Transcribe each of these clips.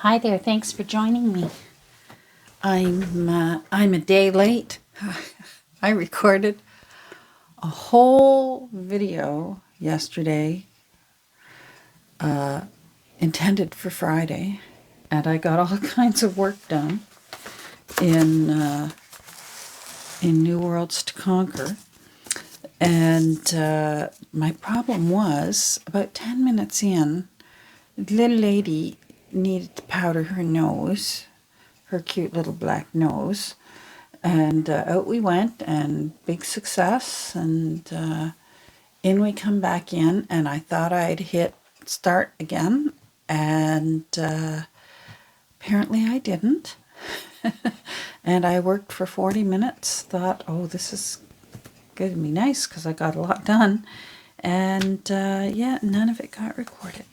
Hi there, thanks for joining me. I'm a day late. I recorded a whole video yesterday, intended for Friday, and I got all kinds of work done in New Worlds to Conquer. And my problem was, about 10 minutes in, the little lady needed to powder her nose, her cute little black nose. And out we went, and big success. And in we come back in, and I thought I'd hit start again. And apparently I didn't. And I worked for 40 minutes, thought, oh, this is going to be nice because I got a lot done. And yeah, none of it got recorded.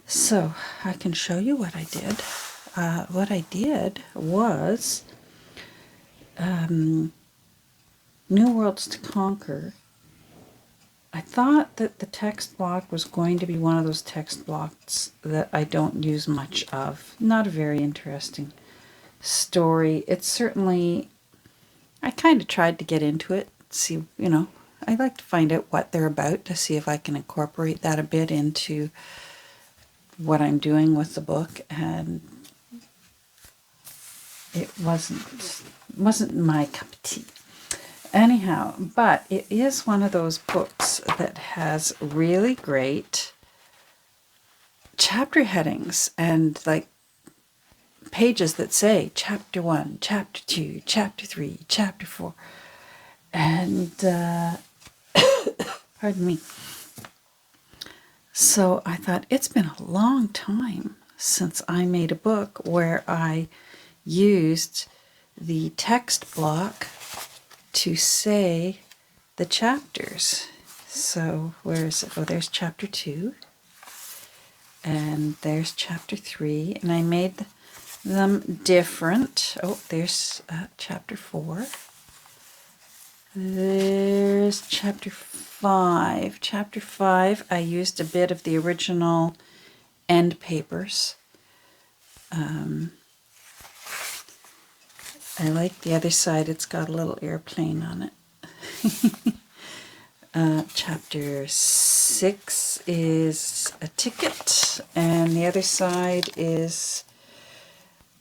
So I can show you what I did. What I did was New Worlds to Conquer. I thought that the text block was going to be one of those text blocks that I don't use much of. Not a very interesting story. It's certainly, I kind of tried to get into it, see, I like to find out what they're about to see if I can incorporate that a bit into what I'm doing with the book, and it wasn't my cup of tea. Anyhow, but it is one of those books that has really great chapter headings and like pages that say chapter 1, chapter 2, chapter 3, chapter 4. And pardon me. So I thought, it's been a long time since I made a book where I used the text block to say the chapters. So where is it? Oh, there's chapter 2. And there's chapter 3. And I made them different. Oh, there's chapter 4. There's chapter 5. Chapter 5, I used a bit of the original end papers. I like the other side. It's got a little airplane on it. Chapter 6 is a ticket, and the other side is,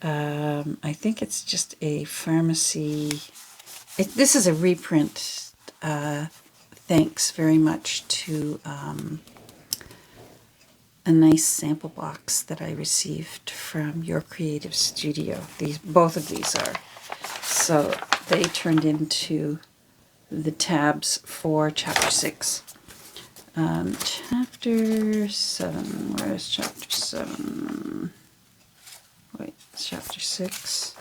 I think it's just a pharmacy. This is a reprint. Thanks very much to a nice sample box that I received from Your Creative Studio. Both of these are. So they turned into the tabs for chapter 6. Chapter 7. Where is chapter 7? Wait, it's chapter 6.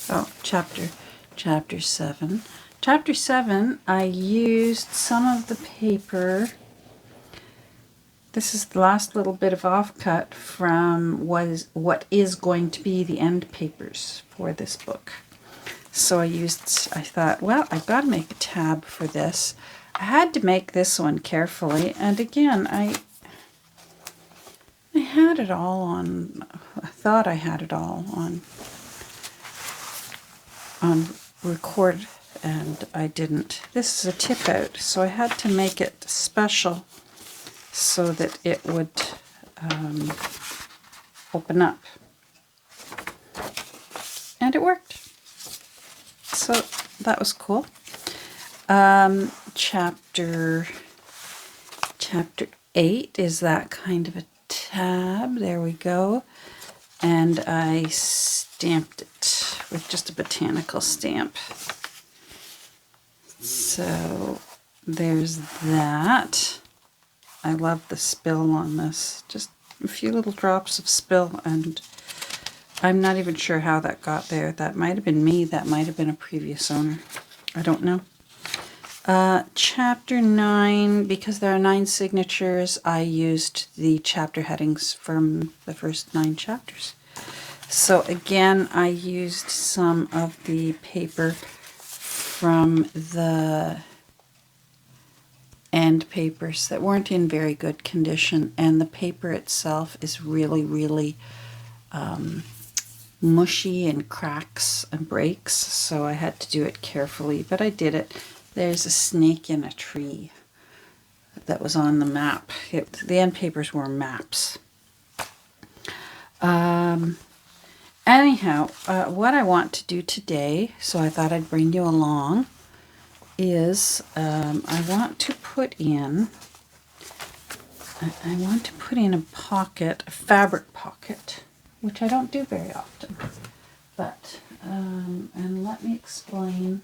Oh, chapter 7. Chapter 7, I used some of the paper. This is the last little bit of offcut from what is going to be the end papers for this book. So I thought, well, I've got to make a tab for this. I had to make this one carefully. And again, I had it all on, I thought I had it all on record, and I didn't. This is a tip out, so I had to make it special so that it would open up. And it worked. So that was cool. Chapter 8 is that kind of a tab. There we go. And I stamped it with just a botanical stamp. So there's that. I love the spill on this. Just a few little drops of spill, and I'm not even sure how that got there. That might have been me. That might have been a previous owner. I don't know. Chapter 9, because there are 9 signatures, I used the chapter headings from the first 9 chapters. So again, I used some of the paper from the end papers that weren't in very good condition, and the paper itself is really, really mushy and cracks and breaks, so I had to do it carefully, but I did it. There's a snake in a tree that was on the map. The end papers were maps. Anyhow, what I want to do today, so I thought I'd bring you along, is I want to put in a pocket, a fabric pocket, which I don't do very often. But, and let me explain.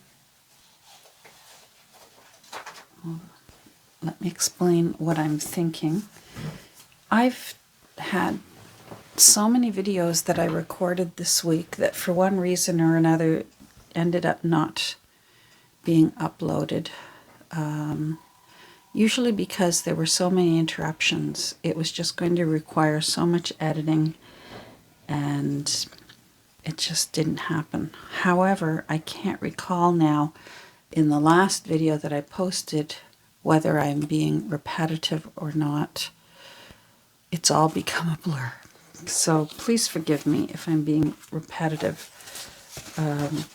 Let me explain what I'm thinking. I've had so many videos that I recorded this week that for one reason or another ended up not being uploaded. Usually because there were so many interruptions. It was just going to require so much editing, and it just didn't happen. However, I can't recall now in the last video that I posted whether I'm being repetitive or not. It's all become a blur. So please forgive me if I'm being repetitive,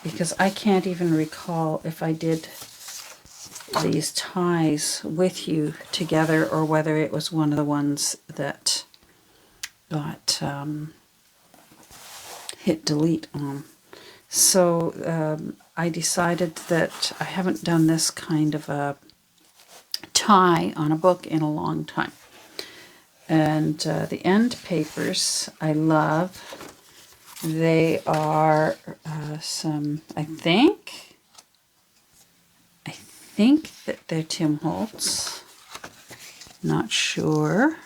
because I can't even recall if I did these ties with you together or whether it was one of the ones that got hit delete on. So I decided that I haven't done this kind of a tie on a book in a long time. And the end papers I love. They are some, I think that they're Tim Holtz. Not sure.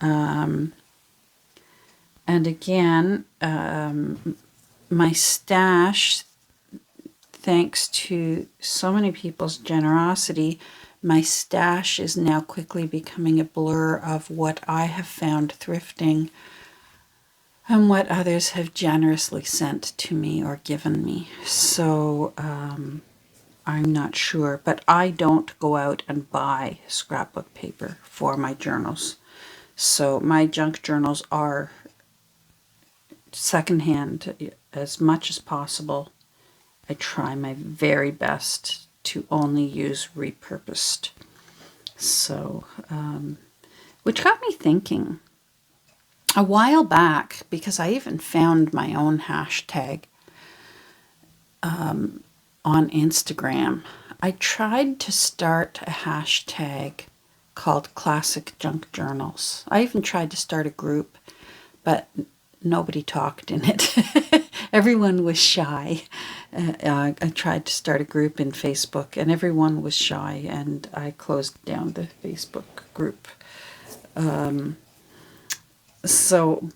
And again, my stash, thanks to so many people's generosity, my stash is now quickly becoming a blur of what I have found thrifting and what others have generously sent to me or given me. So I'm not sure, but I don't go out and buy scrapbook paper for my journals. So my junk journals are secondhand as much as possible. I try my very best to only use repurposed. So, which got me thinking a while back, because I even found my own hashtag on Instagram. I tried to start a hashtag called Classic Junk Journals. I even tried to start a group, but nobody talked in it. Everyone was shy. I tried to start a group in Facebook, and everyone was shy, and I closed down the Facebook group.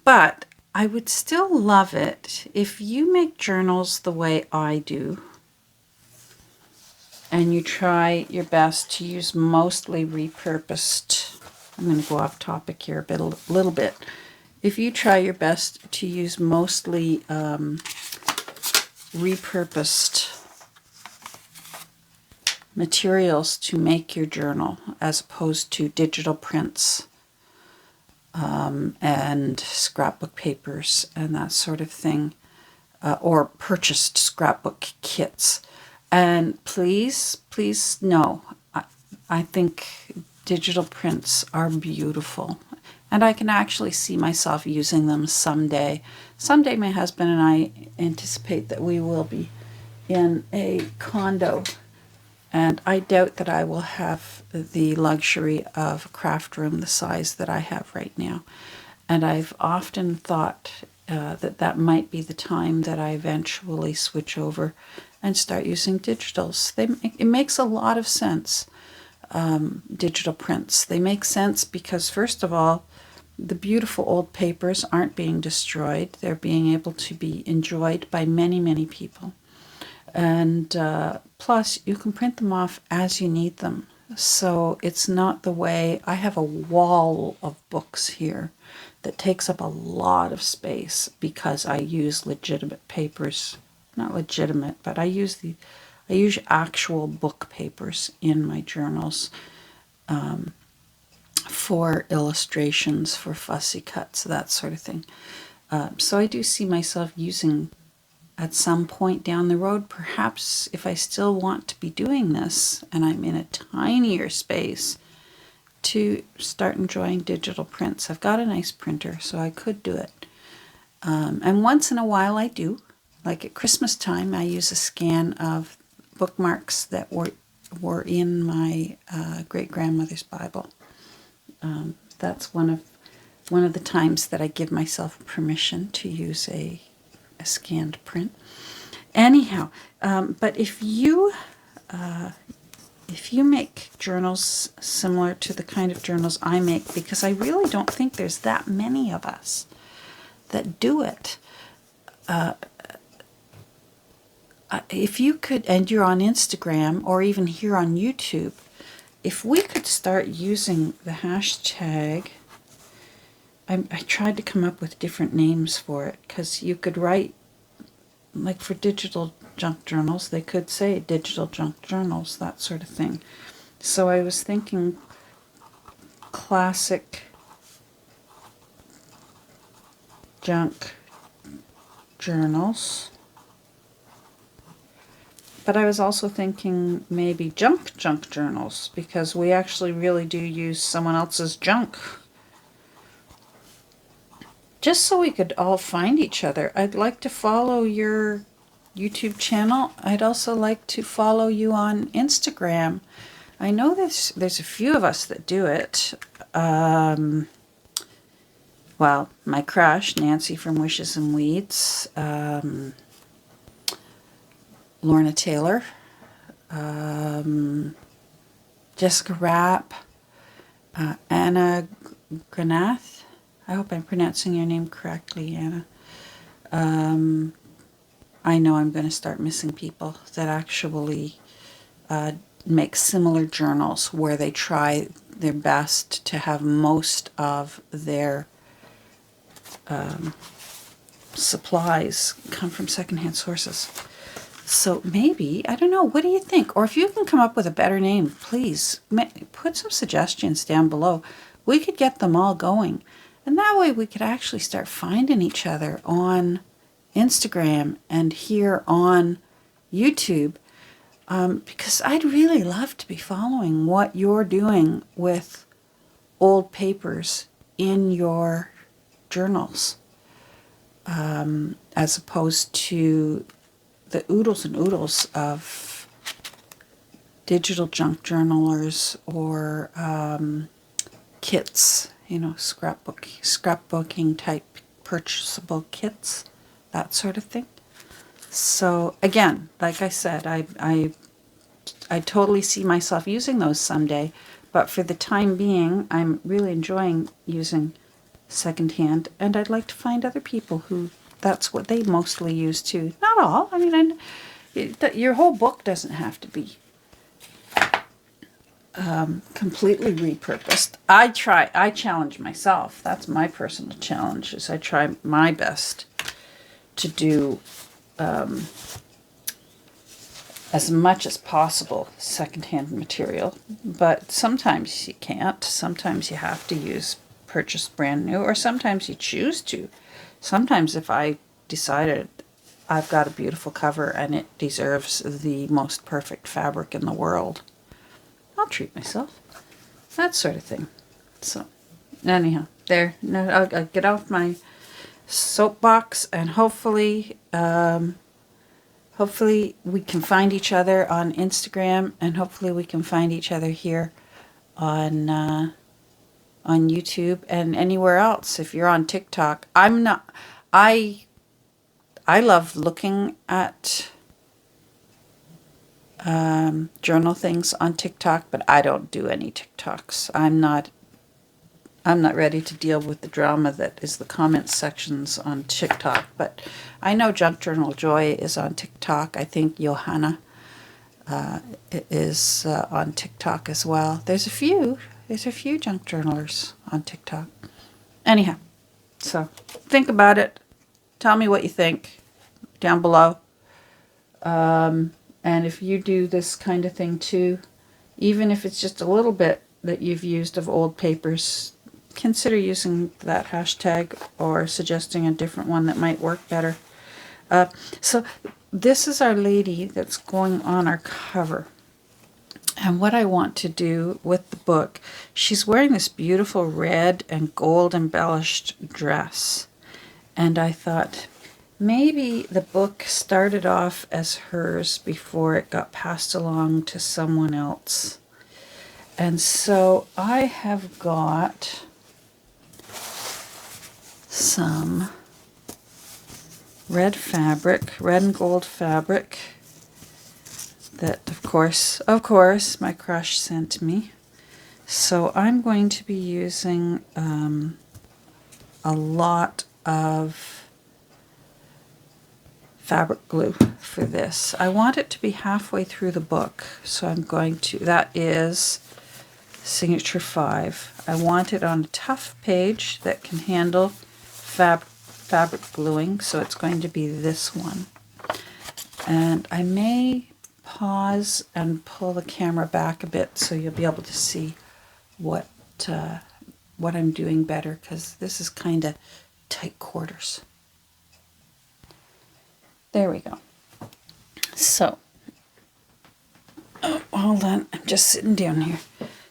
But I would still love it if you make journals the way I do, and you try your best to use mostly repurposed. I'm going to go off topic here a little bit. If you try your best to use mostly repurposed materials to make your journal, as opposed to digital prints and scrapbook papers and that sort of thing, or purchased scrapbook kits. And please know, I think digital prints are beautiful. And I can actually see myself using them someday. Someday my husband and I anticipate that we will be in a condo. And I doubt that I will have the luxury of a craft room the size that I have right now. And I've often thought that might be the time that I eventually switch over and start using digitals. It makes a lot of sense, digital prints. They make sense because, first of all, the beautiful old papers aren't being destroyed. They're being able to be enjoyed by many, many people. And plus, you can print them off as you need them. So it's not the way, I have a wall of books here that takes up a lot of space because I use legitimate papers. Not legitimate, but I use I use actual book papers in my journals for illustrations, for fussy cuts, that sort of thing. So I do see myself using, at some point down the road, perhaps if I still want to be doing this and I'm in a tinier space, to start enjoying digital prints. I've got a nice printer, so I could do it. And once in a while I do. Like at Christmas time, I use a scan of bookmarks that were in my great-grandmother's Bible. That's one of the times that I give myself permission to use a scanned print. Anyhow, but if you make journals similar to the kind of journals I make, because I really don't think there's that many of us that do it. If you could, and you're on Instagram or even here on YouTube, if we could start using the hashtag, I tried to come up with different names for it, because you could write, like for digital junk journals, they could say digital junk journals, that sort of thing. So I was thinking classic junk journals. But I was also thinking maybe junk journals, because we actually really do use someone else's junk. Just so we could all find each other. I'd like to follow your YouTube channel. I'd also like to follow you on Instagram. I know there's a few of us that do it. Well, my crush, Nancy from Wishes and Weeds, Lorna Taylor, Jessica Rapp, Anna Granath. I hope I'm pronouncing your name correctly, Anna. I know I'm going to start missing people that actually make similar journals where they try their best to have most of their supplies come from secondhand sources. So maybe, I don't know, what do you think? Or if you can come up with a better name, please put some suggestions down below. We could get them all going. And that way we could actually start finding each other on Instagram and here on YouTube. Because I'd really love to be following what you're doing with old papers in your journals. As opposed to the oodles and oodles of digital junk journalers or kits, scrapbooking type purchasable kits, that sort of thing. So again, like I said, I totally see myself using those someday, but for the time being, I'm really enjoying using secondhand, and I'd like to find other people who that's what they mostly use too. Not all. I mean, your whole book doesn't have to be completely repurposed. I challenge myself. That's my personal challenge, is I try my best to do as much as possible secondhand material. But sometimes you can't. Sometimes you have to use purchased brand new, or sometimes you choose to. Sometimes if I decided I've got a beautiful cover and it deserves the most perfect fabric in the world, I'll treat myself. That sort of thing. So, anyhow, there. No, I'll get off my soapbox, and hopefully we can find each other on Instagram, and hopefully we can find each other here on YouTube and anywhere else. If you're on TikTok, I love looking at journal things on TikTok, but I don't do any TikToks. I'm not ready to deal with the drama that is the comments sections on TikTok, but I know Junk Journal Joy is on TikTok. I think Johanna is on TikTok as well. There's a few junk journalers on TikTok. Anyhow, so think about it. Tell me what you think down below. And if you do this kind of thing too, even if it's just a little bit that you've used of old papers, consider using that hashtag or suggesting a different one that might work better. So this is Our Lady that's going on our cover. And what I want to do with the book, she's wearing this beautiful red and gold embellished dress. And I thought maybe the book started off as hers before it got passed along to someone else. And so I have got some red fabric, red and gold fabric, that of course my crush sent me. So I'm going to be using a lot of fabric glue for this. I want it to be halfway through the book, so I'm going to, that is Signature 5. I want it on a tough page that can handle fabric gluing, so it's going to be this one. And I may pause and pull the camera back a bit so you'll be able to see what I'm doing better, because this is kind of tight quarters. There we go. So, oh, hold on, I'm just sitting down here.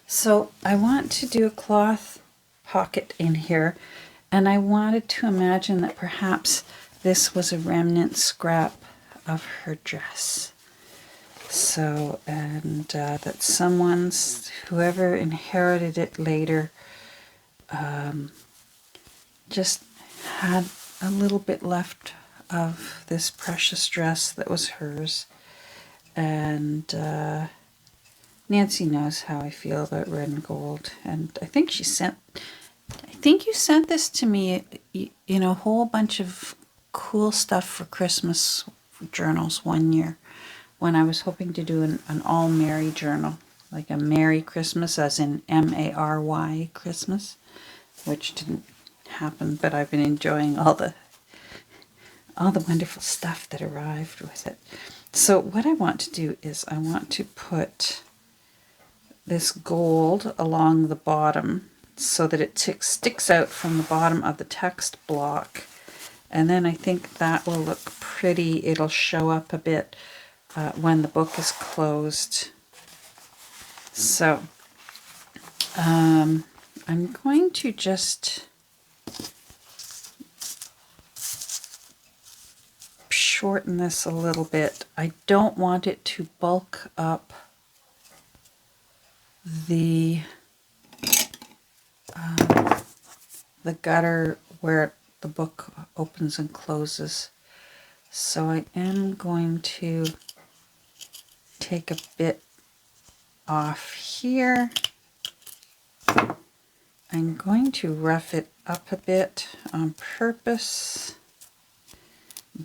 So I want to do a cloth pocket in here, and I wanted to imagine that perhaps this was a remnant scrap of her dress. So, and that whoever inherited it later, just had a little bit left of this precious dress that was hers. And Nancy knows how I feel about red and gold. And I think you sent this to me, a whole bunch of cool stuff for Christmas journals one year, when I was hoping to do an all Merry journal, like a Merry Christmas, as in M-A-R-Y Christmas, which didn't happen, but I've been enjoying all the wonderful stuff that arrived with it. So what I want to do is I want to put this gold along the bottom so that it sticks out from the bottom of the text block. And then I think that will look pretty. It'll show up a bit when the book is closed. So I'm going to just shorten this a little bit. I don't want it to bulk up the gutter where the book opens and closes. So I am going to take a bit off here. I'm going to rough it up a bit on purpose,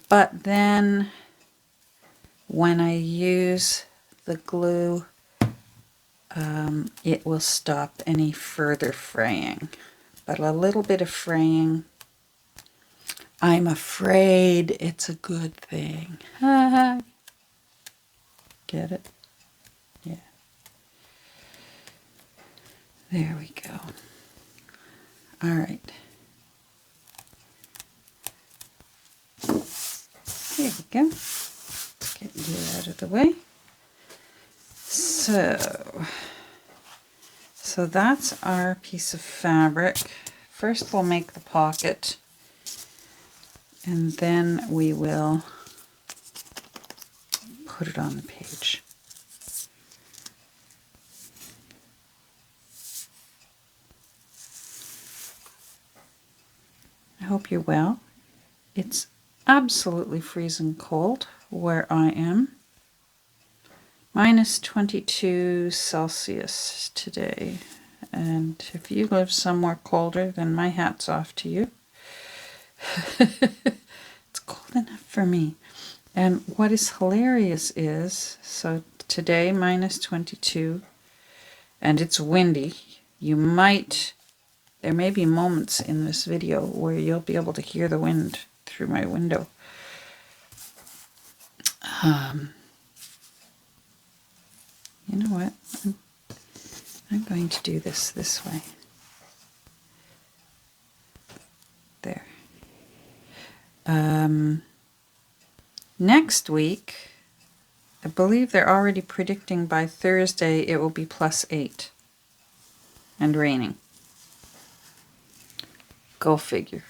but then when I use the glue, it will stop any further fraying. But a little bit of fraying, I'm afraid it's a good thing. Get it? Yeah. There we go. All right. There we go. Get you out of the way. So that's our piece of fabric. First we'll make the pocket, and then we will put it on the page. I hope you're well. It's absolutely freezing cold where I am. Minus 22 Celsius today. And if you live somewhere colder, then my hat's off to you. It's cold enough for me. And what is hilarious is, so today minus 22, and it's windy. There may be moments in this video where you'll be able to hear the wind through my window. you know what? I'm going to do this way. There. Next week, I believe they're already predicting by Thursday it will be +8 and raining. Go figure.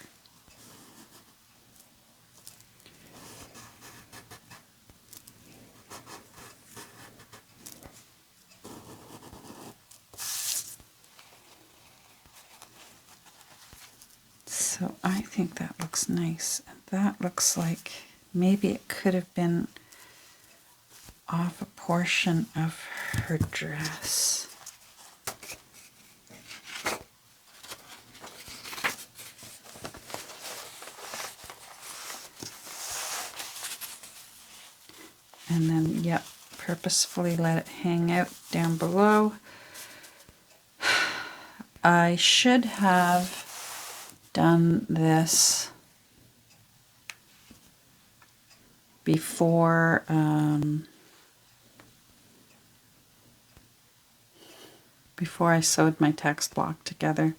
So I think that looks nice. And that looks like maybe it could have been off a portion of her dress. And then, yep, purposefully let it hang out down below. I should have done this before I sewed my text block together,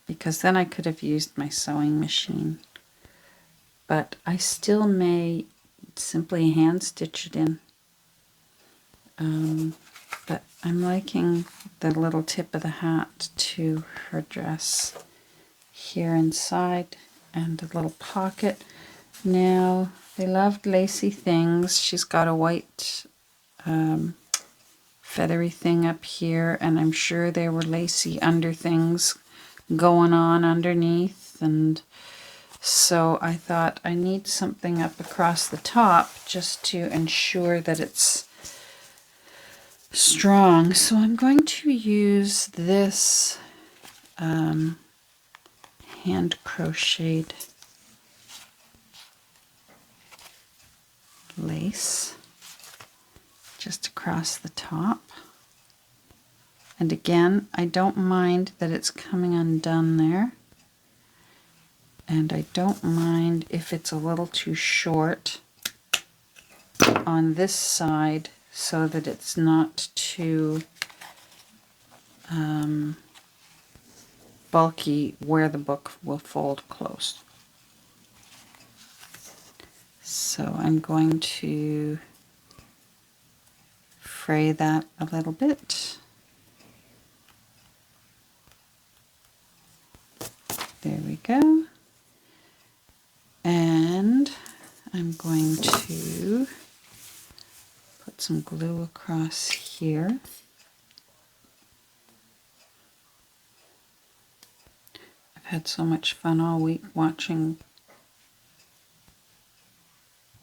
because then I could have used my sewing machine. But I still may simply hand stitch it in. But I'm liking the little tip of the hat to her dress here inside, and a little pocket. Now, they loved lacy things. She's got a white feathery thing up here, and I'm sure there were lacy under things going on underneath, and so I thought I need something up across the top just to ensure that it's strong. So I'm going to use this hand crocheted lace just across the top. And again, I don't mind that it's coming undone there. And I don't mind if it's a little too short on this side, so that it's not too bulky where the book will fold close. So I'm going to fray that a little bit. There we go. And I'm going to put some glue across here. I've had so much fun all week watching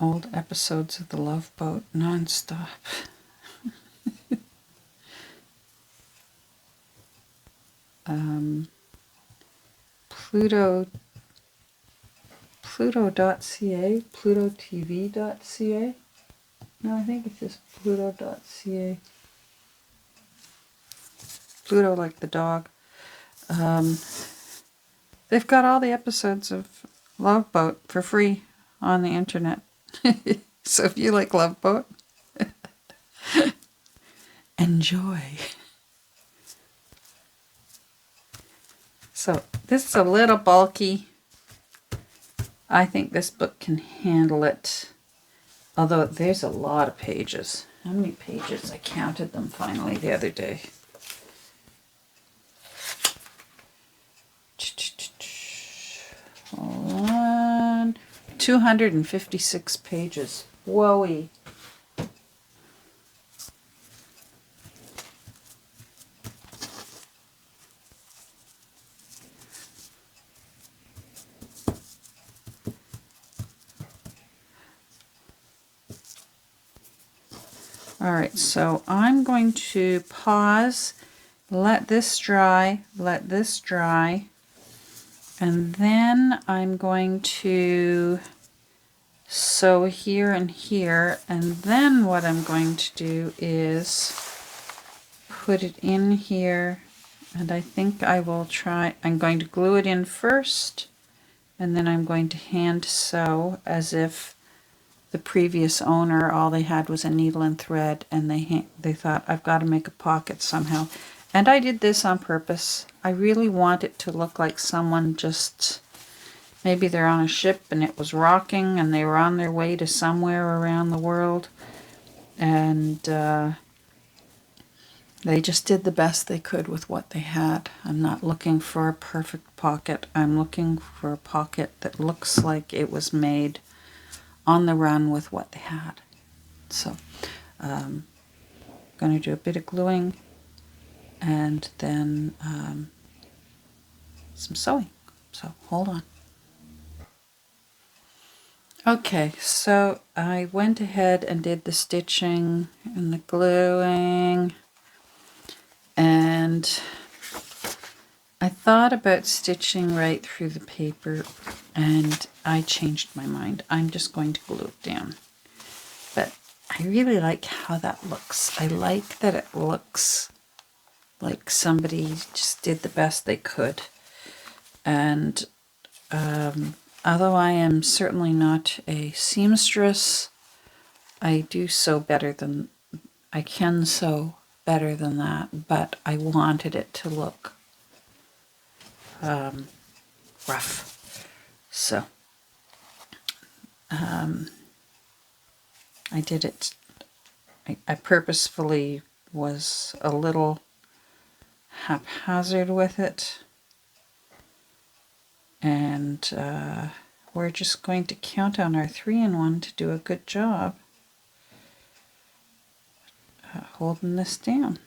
old episodes of The Love Boat non-stop. Pluto.ca, PlutoTV.ca. No, I think it's just Pluto.ca. Pluto like the dog. They've got all the episodes of Love Boat for free on the internet. So if you like Love Boat, enjoy. So this is a little bulky. I think this book can handle it. Although there's a lot of pages. How many pages? I counted them finally the other day. 256 pages. Whoa-y. All right, so I'm going to pause, let this dry, and then I'm going to sew here and here, and then what I'm going to do is put it in here, and I think I will try, I'm going to glue it in first, and then I'm going to hand sew as if the previous owner, all they had was a needle and thread, and they thought, I've got to make a pocket somehow. And I did this on purpose. I really want it to look like someone just, maybe they're on a ship and it was rocking and they were on their way to somewhere around the world. And they just did the best they could with what they had. I'm not looking for a perfect pocket. I'm looking for a pocket that looks like it was made on the run with what they had. So I'm going to do a bit of gluing and then some sewing. So hold on. Okay, so I went ahead and did the stitching and the gluing, and I thought about stitching right through the paper, and I changed my mind. I'm just going to glue it down. But I really like how that looks. I like that it looks like somebody just did the best they could. And although I am certainly not a seamstress, I do sew better than, I can sew better than that, but I wanted it to look rough. So I did it, I purposefully was a little haphazard with it. And we're just going to count on our 3-in-1 to do a good job holding this down.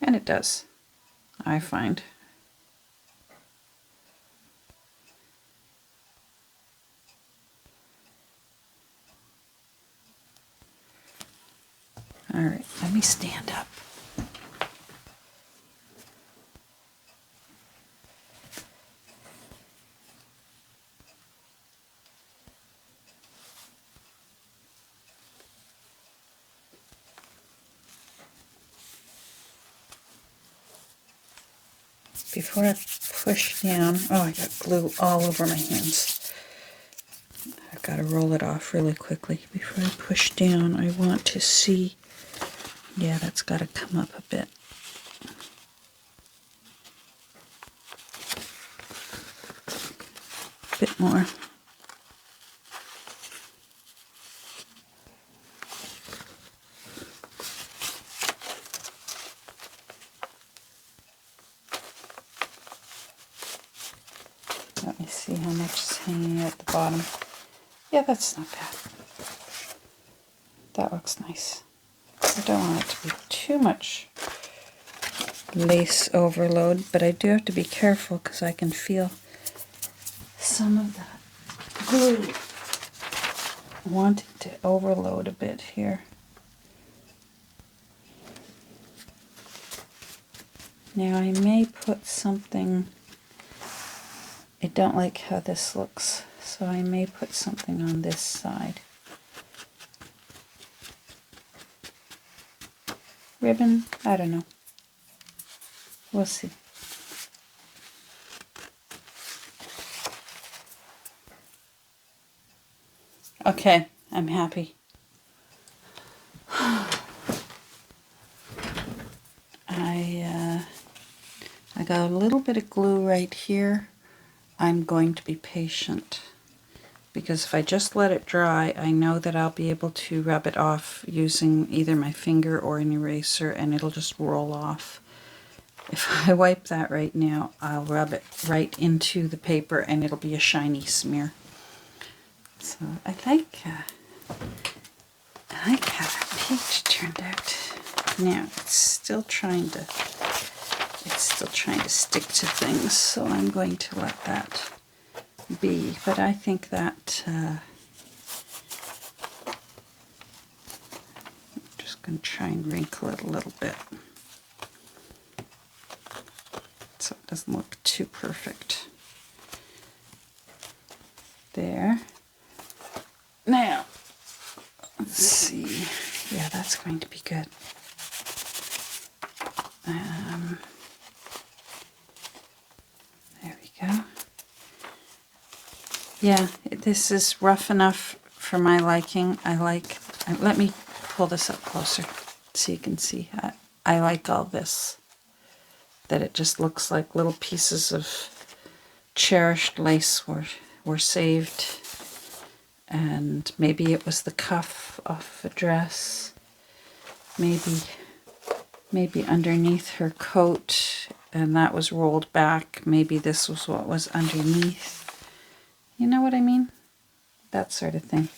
And it does, I find. All right, let me stand up. Before I push down, oh, I got glue all over my hands. I've got to roll it off really quickly. Before I push down, I want to see, yeah, that's got to come up a bit. A bit more. Let me see how much is hanging at the bottom. Yeah, that's not bad. That looks nice. I don't want it to be too much lace overload, but I do have to be careful because I can feel some of that glue wanting to overload a bit here. Now I may put something, I don't like how this looks, so I may put something on this side. Ribbon? I don't know. We'll see. Okay, I'm happy. I got a little bit of glue right here. I'm going to be patient because if I just let it dry, I know that I'll be able to rub it off using either my finger or an eraser, and it'll just roll off. If I wipe that right now, I'll rub it right into the paper and it'll be a shiny smear. So I like how that peach turned out. Now it's still trying to stick to things, so I'm going to let that be. But I think that I'm just going to try and wrinkle it a little bit so it doesn't look too perfect. There. Now, let's see. Yeah, that's going to be good. And There we go. Yeah, this is rough enough for my liking. Let me pull this up closer so you can see. I like all this. That it just looks like little pieces of cherished lace were saved. And maybe it was the cuff of a dress. Maybe underneath her coat, and that was rolled back. Maybe this was what was underneath. You know what I mean? That sort of thing.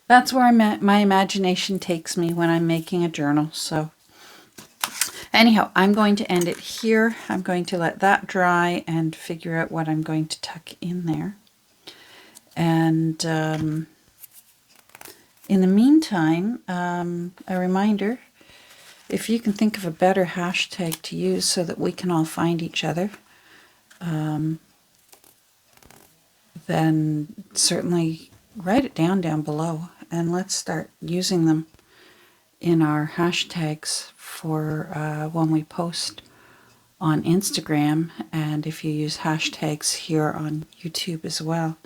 That's where my imagination takes me when I'm making a journal. So anyhow, I'm going to end it here. I'm going to let that dry and figure out what I'm going to tuck in there. And in the meantime, a reminder, if you can think of a better hashtag to use so that we can all find each other, then certainly write it down below, and let's start using them in our hashtags for when we post on Instagram, and if you use hashtags here on YouTube as well.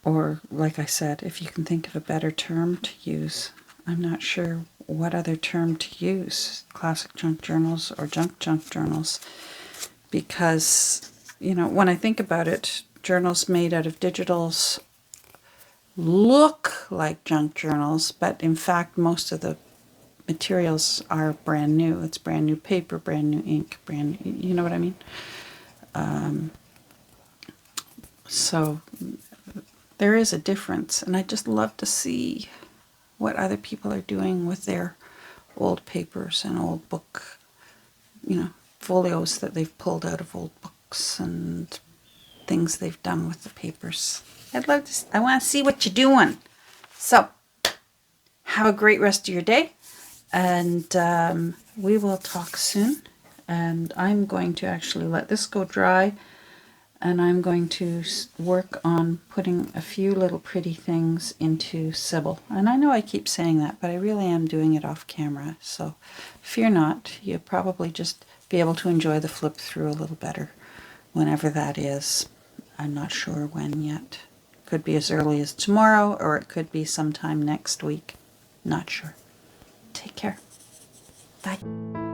Or, like I said, if you can think of a better term to use. I'm not sure what other term to use, classic junk journals or junk journals, because, you know, when I think about it, journals made out of digitals look like junk journals, but in fact most of the materials are brand new. It's brand new paper, brand new ink, brand new, you know what I mean? So there is a difference, and I just love to see what other people are doing with their old papers and old book, you know, folios that they've pulled out of old books and things they've done with the papers. I want to see what you're doing. So, have a great rest of your day, and we will talk soon. And I'm going to actually let this go dry, and I'm going to work on putting a few little pretty things into Sybil. And I know I keep saying that, but I really am doing it off camera. So fear not, you'll probably just be able to enjoy the flip through a little better whenever that is. I'm not sure when yet. Could be as early as tomorrow, or it could be sometime next week. Not sure. Take care. Bye.